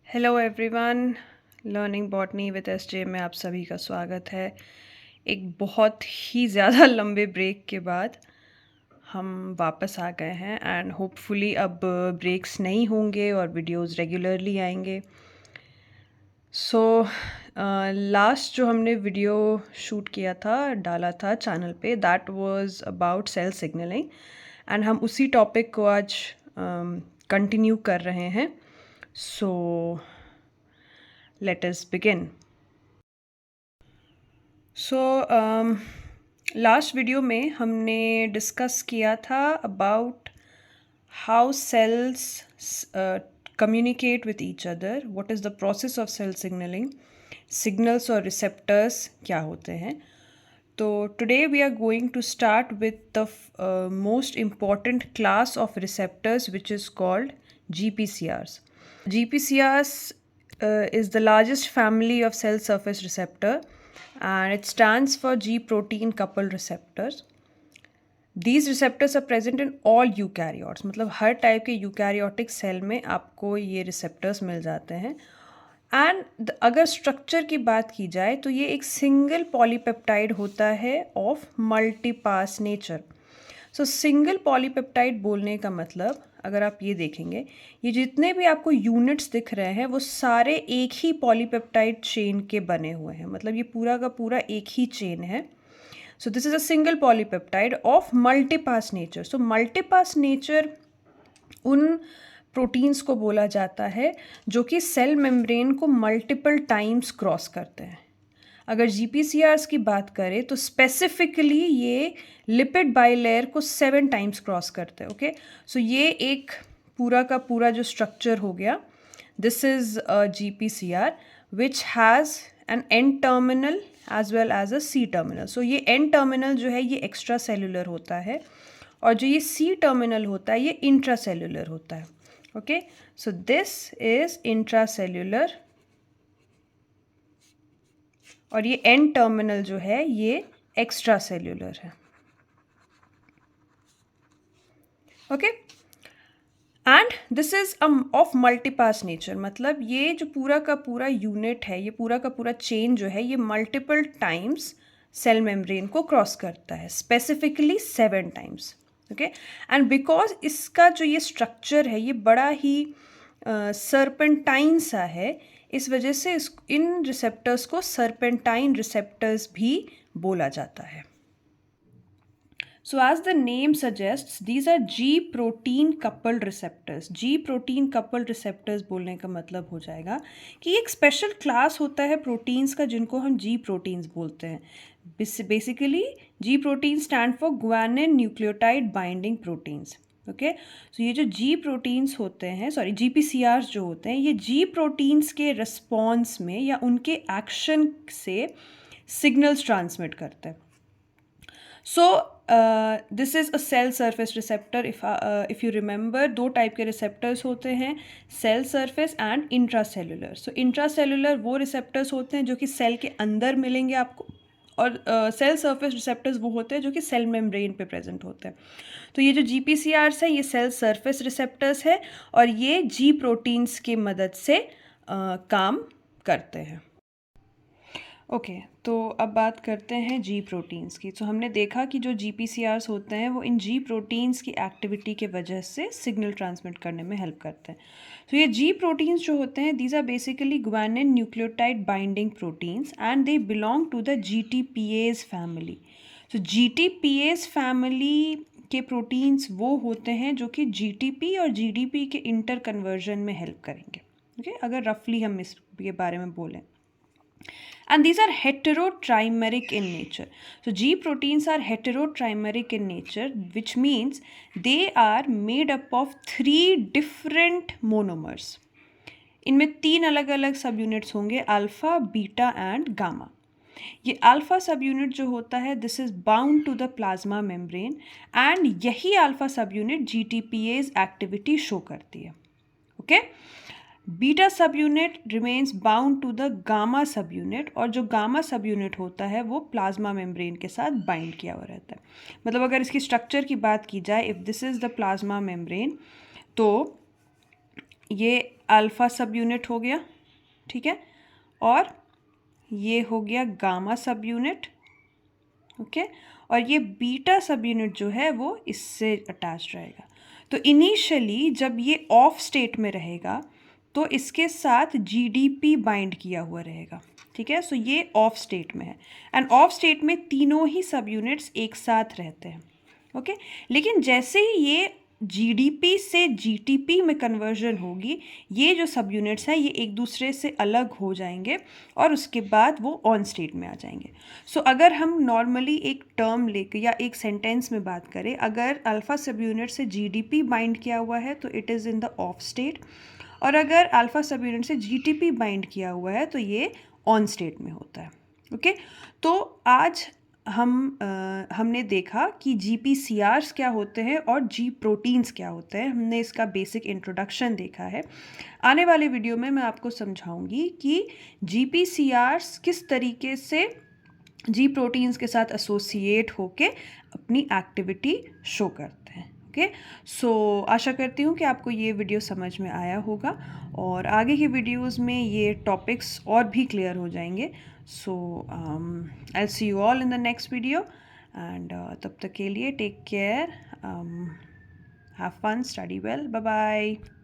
Hello everyone, learning botany with SJ में आप सभी का स्वागत है। एक बहुत ही ज़्यादा लंबे ब्रेक के बाद हम वापस आ गए हैं एंड होपफुली अब ब्रेक्स नहीं होंगे और वीडियोस रेगुलरली आएंगे। सो लास्ट जो हमने वीडियो शूट किया था, डाला था चैनल पे, that was about cell signalling and हम उसी टॉपिक को आज कंटिन्यू कर रहे हैं। So let us begin. So last video में हमने डिस्कस किया था about how cells communicate with each other, what is the process of cell signaling, signals और receptors क्या होते हैं। तो today we are going to start with the most important class of receptors which is called GPCRs. GPCRs is the largest family of cell surface receptor and it stands for G protein coupled receptors. These receptors are present in all eukaryotes, मतलब हर type के eukaryotic cell में आपको ये receptors मिल जाते हैं। And अगर structure की बात की जाए तो ये एक सिंगल पॉलीपेप्टाइड होता है of multipass nature. So single polypeptide बोलने का मतलब, अगर आप ये देखेंगे, ये जितने भी आपको यूनिट्स दिख रहे हैं वो सारे एक ही पॉलीपेप्टाइड चेन के बने हुए हैं, मतलब ये पूरा का पूरा एक ही चेन है। So this is a single polypeptide of multipass nature. So multipass nature उन प्रोटीन्स को बोला जाता है जो कि सेल मेम्ब्रेन को मल्टीपल टाइम्स क्रॉस करते हैं। अगर GPCRs की बात करें तो स्पेसिफिकली ये लिपिड बाइलेयर को 7 टाइम्स क्रॉस करते हैं। ओके, सो ये एक पूरा का पूरा जो स्ट्रक्चर हो गया, this is a GPCR which has an N terminal as well as a C terminal. So ये एंड टर्मिनल जो है ये एक्स्ट्रा सेलुलर होता है और जो ये सी टर्मिनल होता है ये इंट्रा सेलुलर होता है। Okay, so this is intra cellular और ये एंड टर्मिनल जो है ये एक्स्ट्रा सेल्यूलर है। Okay, and this is of multipass nature, मतलब ये जो पूरा का पूरा यूनिट है, ये पूरा का पूरा चेन जो है ये मल्टीपल टाइम्स सेल मेम्ब्रेन को क्रॉस करता है, specifically 7 times. Okay, and because इसका जो ये स्ट्रक्चर है ये बड़ा ही सर्पेंटाइन सा है, इस वजह से इन रिसेप्टर्स को सर्पेंटाइन रिसेप्टर्स भी बोला जाता है। So as the name suggests, these are G protein coupled receptors. G protein coupled receptors बोलने का मतलब हो जाएगा कि एक स्पेशल क्लास होता है प्रोटीन्स का जिनको हम G प्रोटीन्स बोलते हैं। Basically G protein stand for guanine nucleotide binding proteins. Okay, so ये जो G प्रोटीन्स होते हैं, सॉरी GPCRs जो होते हैं, ये G प्रोटीन्स के रिस्पॉन्स में या उनके एक्शन से सिग्नल्स ट्रांसमिट करते हैं। So this is a cell surface receptor. If you remember, दो टाइप के रिसेप्टर्स होते हैं, cell surface and intracellular. So intracellular वो रिसेप्टर्स होते हैं जो कि सेल के अंदर मिलेंगे आपको, और सेल सरफेस रिसेप्टर्स वो होते हैं जो कि सेल मेम्ब्रेन पे प्रेजेंट होते हैं। तो ये जो GPCRs हैं ये सेल सरफेस रिसेप्टर्स है और ये G प्रोटीन्स की मदद से काम करते हैं। ओके, तो अब बात करते हैं G प्रोटीन्स की। तो हमने देखा कि जो GPCRs होते हैं वो इन G प्रोटीन्स की एक्टिविटी के वजह से सिग्नल ट्रांसमिट करने में हेल्प करते हैं। तो ये G प्रोटीन्स जो होते हैं, these are basically guanine nucleotide binding proteins and they belong to the GTPase family. तो GTPase फैमिली के प्रोटीन्स वो होते हैं जो कि GTP और GDP के इंटर कन्वर्जन में हेल्प करेंगे। ओके, अगर रफली हम इसके बारे में बोलें, and these are heterotrimeric in nature. So G proteins are heterotrimeric in nature, which means they are made up of 3 different monomers. इनमें 3 अलग अलग सब यूनिट्स होंगे, अल्फा, बीटा एंड गामा। ये अल्फा सब यूनिट जो होता है, this is bound to the plasma membrane and यही alpha subunit GTPase activity show करती है। Okay, beta subunit remains bound to the gamma subunit, और जो gamma सब यूनिट होता है वो प्लाज्मा मेम्ब्रेन के साथ बाइंड किया हुआ रहता है। मतलब अगर इसकी स्ट्रक्चर की बात की जाए, if this is the plasma membrane, तो ये अल्फ़ा सब यूनिट हो गया, ठीक है, और ये हो गया गामा सब यूनिट, ओके, और ये बीटा सब यूनिट जो है वो इससे अटैच रहेगा। तो इनिशियली जब ये ऑफ स्टेट में रहेगा तो इसके साथ जीडीपी बाइंड किया हुआ रहेगा, ठीक है। सो ये ऑफ स्टेट में है, एंड ऑफ स्टेट में तीनों ही सब यूनिट्स एक साथ रहते हैं, ओके। लेकिन जैसे ही ये जीडीपी से जीटीपी में कन्वर्जन होगी, ये जो सब यूनिट्स हैं ये एक दूसरे से अलग हो जाएंगे और उसके बाद वो ऑन स्टेट में आ जाएंगे। सो अगर हम नॉर्मली एक टर्म लेकर या एक सेंटेंस में बात करें, अगर अल्फ़ा सब यूनिट से जीडीपी बाइंड किया हुआ है तो it is in the of state, और अगर अल्फ़ा सब यूनिट से जीटीपी बाइंड किया हुआ है तो ये ऑन स्टेट में होता है, ओके। तो आज हमने देखा कि जीपीसीआर्स क्या होते हैं और जी प्रोटीन्स क्या होते हैं, हमने इसका बेसिक इंट्रोडक्शन देखा है। आने वाले वीडियो में मैं आपको समझाऊंगी कि जीपीसीआर्स किस तरीके से जी प्रोटीन्स के साथ एसोसिएट होके अपनी एक्टिविटी शो करते हैं, ओके। सो आशा करती हूँ कि आपको ये वीडियो समझ में आया होगा और आगे की वीडियोस में ये टॉपिक्स और भी क्लियर हो जाएंगे। So I see you all in the next video, and तब तक के लिए take care, have fun, study well, bye bye.